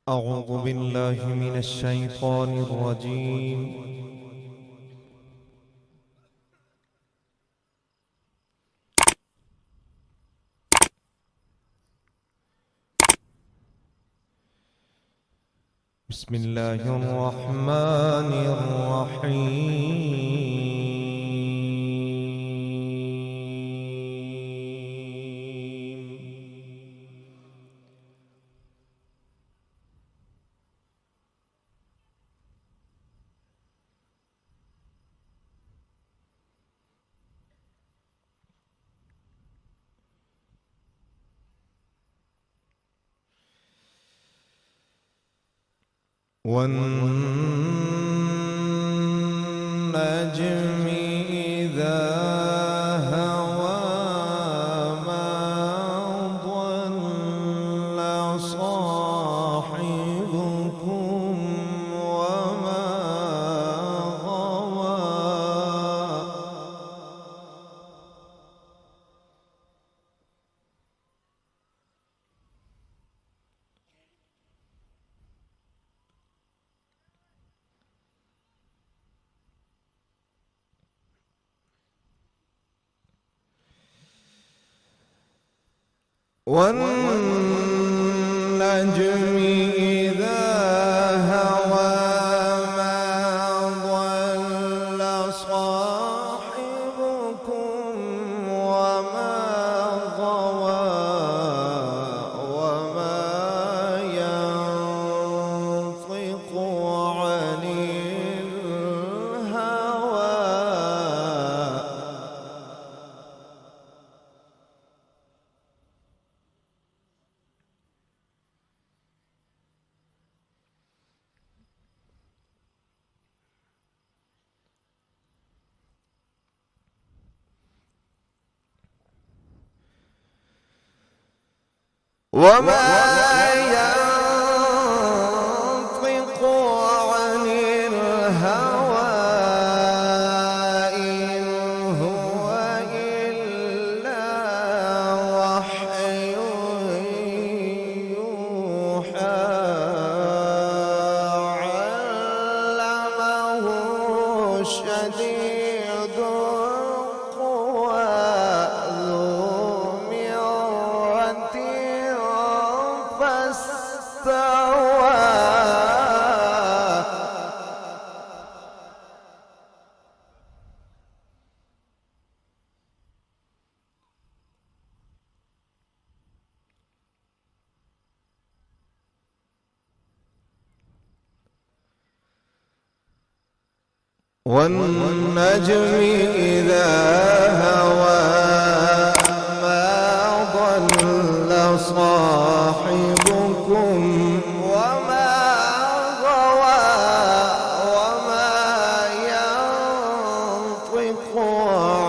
أعوذ بالله من الشيطان الرجيم. بسم الله الرحمن الرحيم. والنجم إذا هوى ما ضل صاحبكم وما غوى. والنجم إذا هوى ما ضل صاحبكم وما غوى وما ينطق عن الهوى. وما ينطق عن الهوى إن هو إلا وحي يوحى علمه شديد القوى ذو مرة فاستوى. والنجم إذا هوى ما ضل صاحبكم وما غوى وما ينطق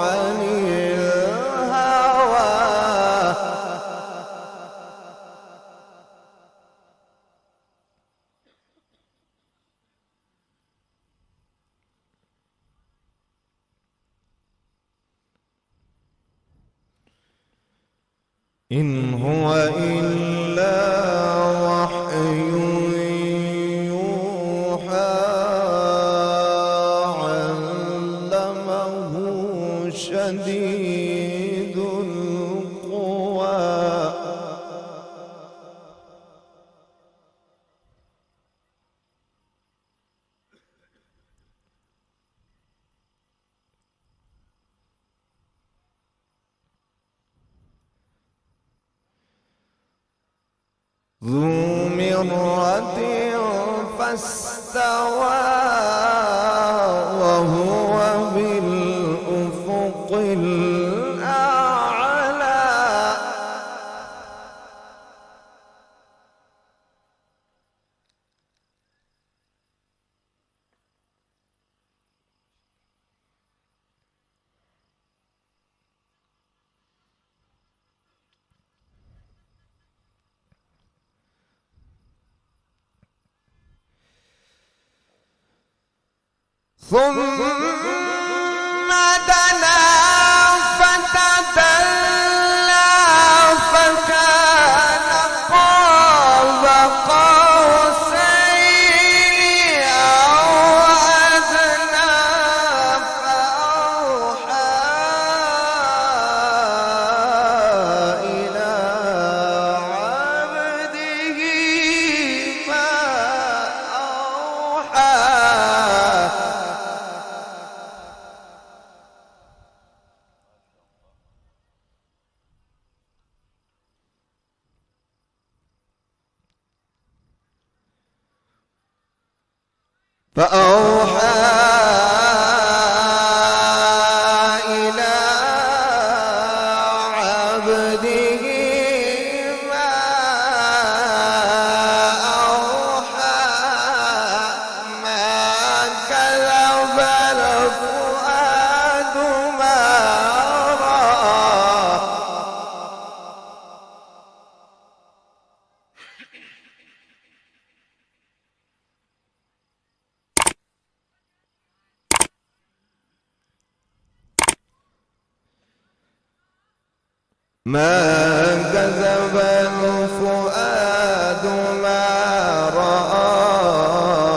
عن الهوى. إن هو إلا وحي يوحى علمه شديد القوى. ذو مرة فاستوى وهو بالأفق الأعلى. ثم دنا فتدلى فكان قاب قوسين فأوحى إلى عبده ما أوحى ما كذب الفؤاد ما رأى ما كذب الفؤاد ما رأى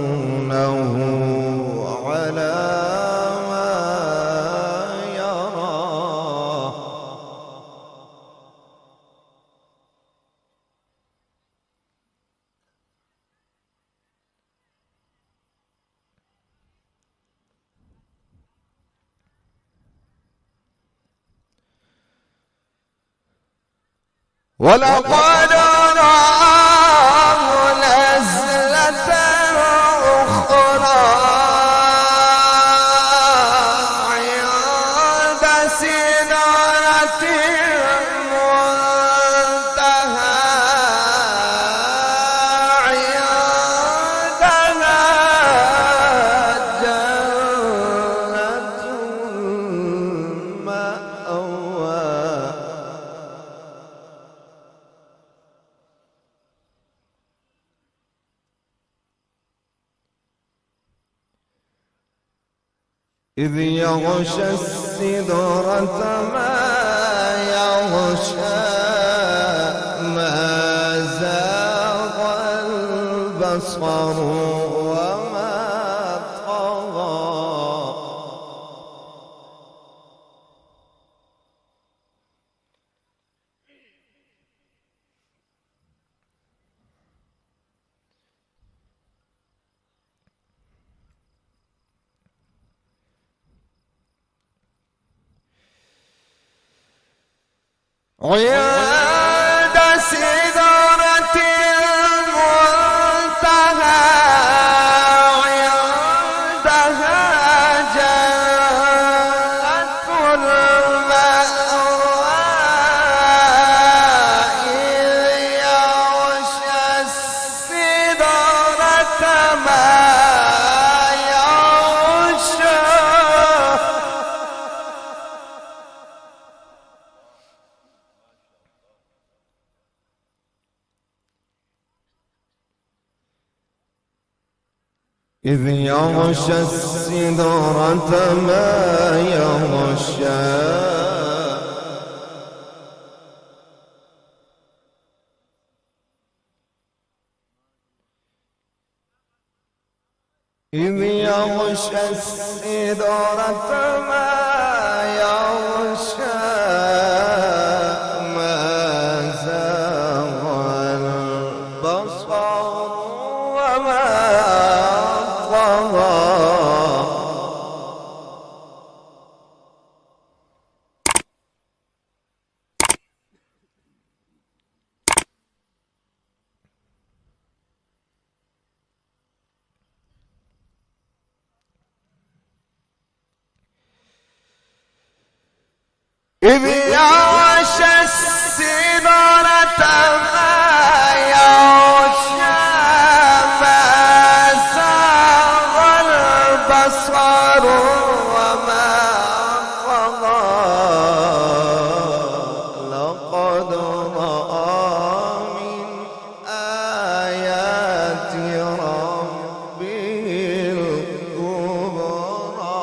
أفتمارونه على ما يرى ولقد رآه نزلة أخرى عند سدرة المنتهى عندها جنة المأوى إذ يغشى السدرة ما يغشى ما زاغ البصر وما طغى عند سدرة المنتهى عندها جنة المأوى إذ يغشى السدرة ما يغشى إذ يغشى السدرة ما يغشى إذ يغشى السدرة ما يغشى ما زاغ البصر وما طغى إذ يغشى السدرة ما يغشى ما زاغ البصر وما طغى لقد رأى من آيات ربه الكبرى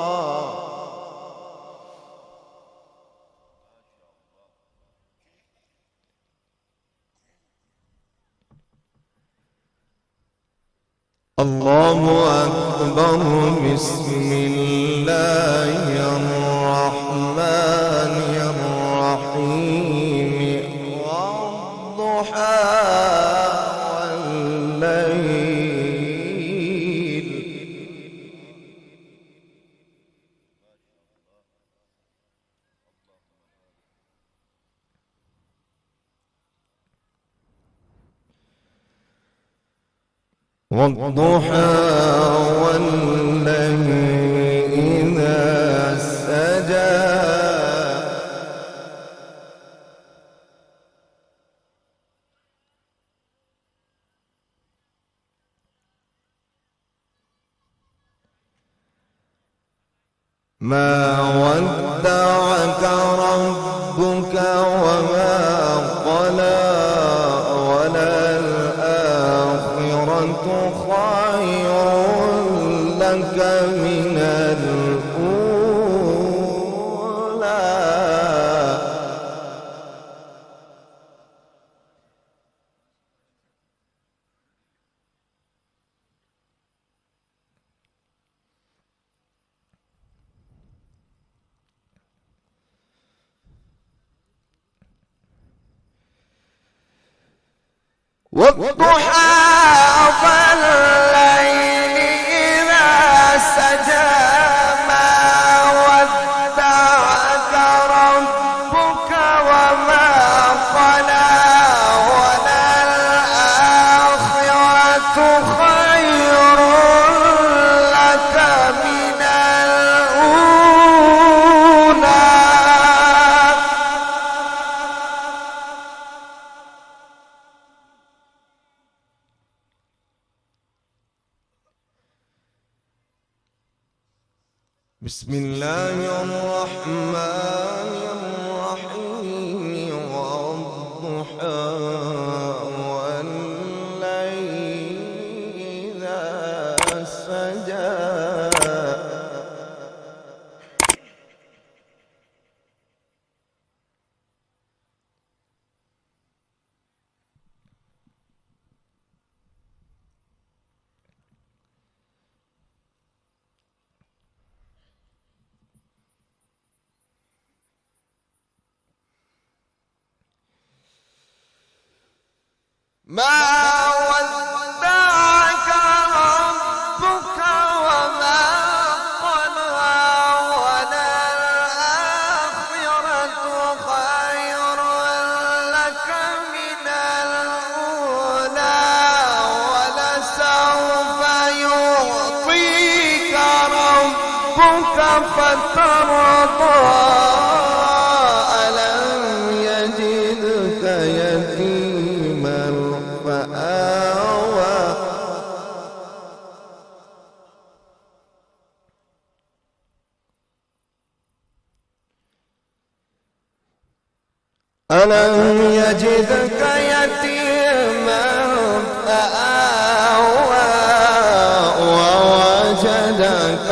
الله أكبر بسم الله الرحمن الرحيم والضحى والليل والضحى والليل إذا سجى ما ودعك ربك وما قلى وللآخرة خير لك من الأولى والضحى والليل إذا سجى ما ودعك ربك وما قلى وللآخرة خير لك من الأولى بسم الله الرحمن الرحيم والضحى والليل إذا سجى ما ودعك ربك وما قلى وللآخرة خير لك من الأولى ولسوف يعطيك ربك فترضى ألم يجدك يتيما فآوى ألم يجدك يتيما فآوى ووجدك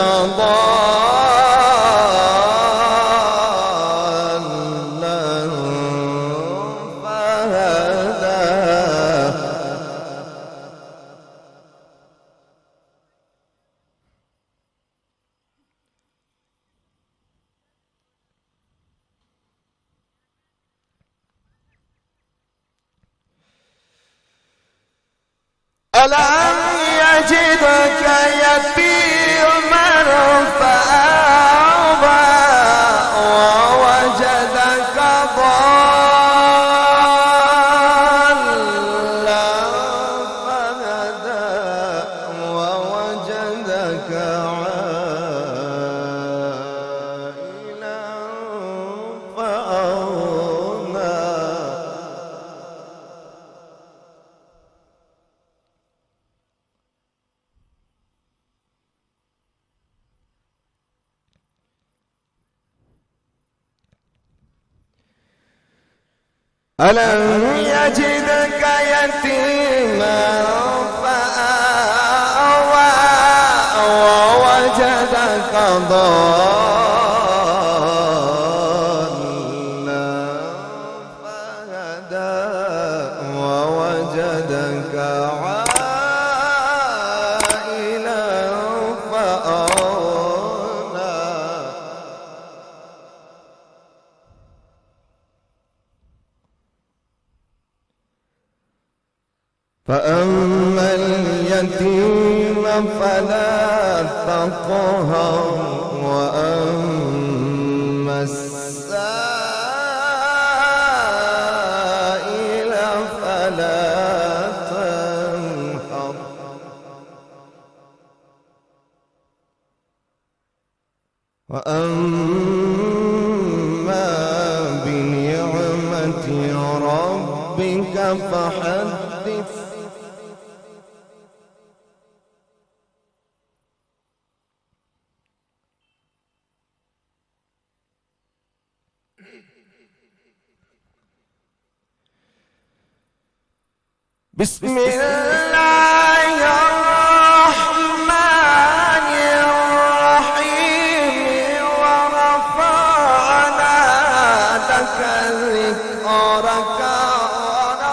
ضالا فهدى ألم يجدك يتيما فآوى ووجدك ضالا فهدى ووجدك عائلا فأغنى ألم يجدك يتيما فآوى ووجدك ضالا فهدى ووجدك عائلا فأغنى فأما اليتيم فلا تقهر وأما السائل فلا تنهر وأما بنعمة ربك فحدث. بسم الله الرحمن الرحيم ورفعنا لك ذكرك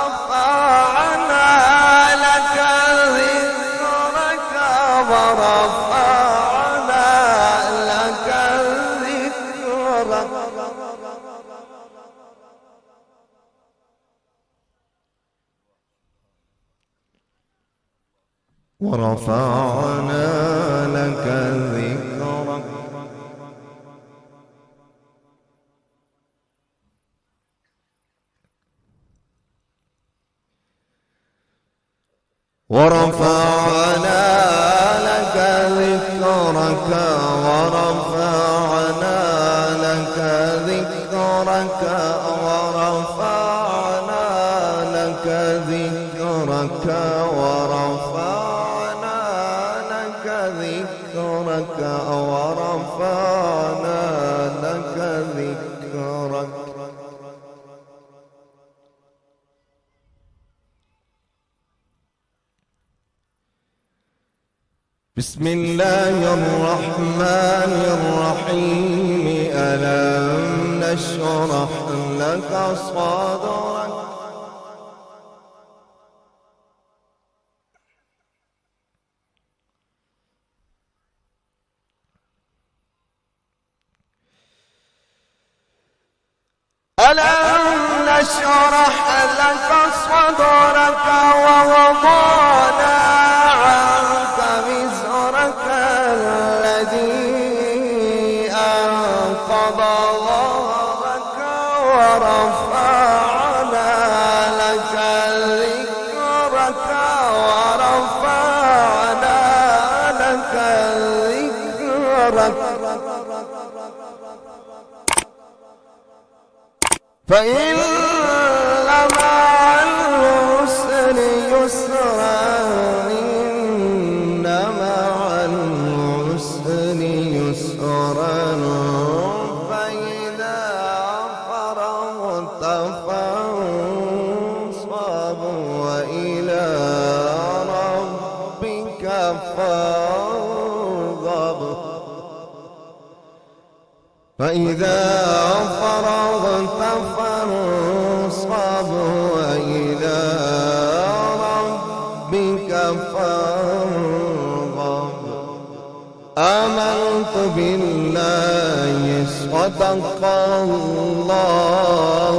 ورفعنا لك ذكرك ورفعنا لك ذكرك ورفعنا لك ذكرك ورفعنا لك ذكرك ورفعنا لك ذكرك ورفعنا لك ذكرك ورفعنا لك ذكرك ورفعنا لك ذكرك. بسم الله الرحمن الرحيم ألم نشرح لك صدرك ألم نشرح لك صدرك ووضعنا عنك وزرك الذي أنقض ظهرك ورفعنا لك ذكرك ورفعنا لك ذكرك. فإن مع العسر يسرا إن مع العسر يسرا فإذا فرغت فانصب وإلى ربك فارغب. فإذا فرغت فانصب وإلى ربك فارغب. آمنت بالله صدق الله